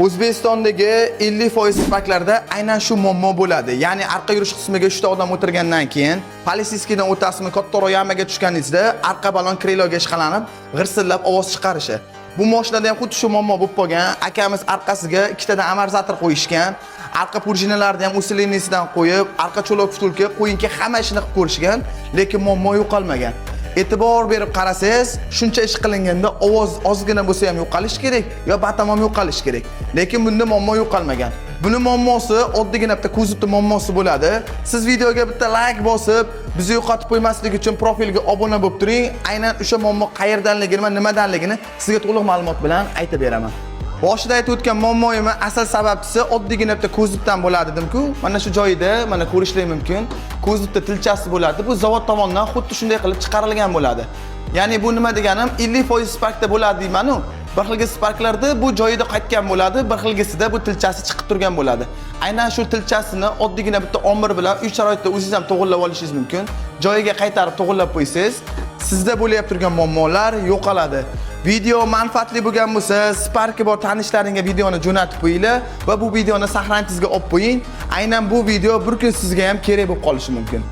O'zbekistondagi 50% sparklarda aynan shu muammo bo'ladi. Ya'ni orqa yurish qismiga 3 ta odam o'tirgandan keyin, politsiyadan o'tasizmi, kattaroq yamaga tushganingizda arqa balon kriloga ishqalanib, g'irsillab ovoz chiqarishi. Bu mashinada ham xuddi shu muammo bo'lib qolgan. Akamiz orqasiga 2 tadan amortizator qo'yishgan. Arqa prujinalarni ham usilinisidan qo'yib, arqa cho'loq vtulka qo'yinki hamma ishini qilib ko'rishgan, lekin muammo yo'qolmagan. E'tibor berib qarasangiz, shuncha ish qilinganda ovoz ozgina bo'lsa ham yo'qolish kerak, yo batamom yo'qolish kerak. Lekin bunda muammo yo'qolmagan. Buni muammosi oddiygina bitta kuzovda muammosi bo'ladi. Siz videoga bitta like bosib, bizni yo'qotib qo'ymaslik uchun profilga obuna bo'lib turing. Aynan o'sha muammo qayerdanligini va nimadanligini sizga to'liq ma'lumot bilan aytib beraman. Boshida aytib o'tgan muammoyimning asl sababchisi oddiygina bitta kuzovdan bo'ladi dedim-ku. Mana shu joyida, mana ko'rishingiz mumkin. Kuzovda tilchasi bo'ladi. Bu zavod tomonidan xuddi shunday qilib chiqarilgan bo'ladi. Ya'ni bu nima deganim, 50% sparkda bo'ladi deyman-ku. Bir xilgi sparklarda bu joyida qaytgan bo'ladi, bir xilgisida bu tilchasi chiqib turgan bo'ladi. Aynan shu tilchasini oddiygina bitta omir bilan uy sharoitida o'zingiz ham to'g'irlab olishingiz mumkin. Joyiga qaytarib to'g'irlab qo'ysangiz, sizda bo'layotgan turgan muammolar yo'qoladi. Video manfaatli bo'lgan bo'lsa, Sparki bor tanishlaringga videoni jo'natib qo'yinglar va bu videoni sahifangizga olib qo'ying. Aynan bu video bir kun sizga ham kerak bo'lib qolishi mumkin.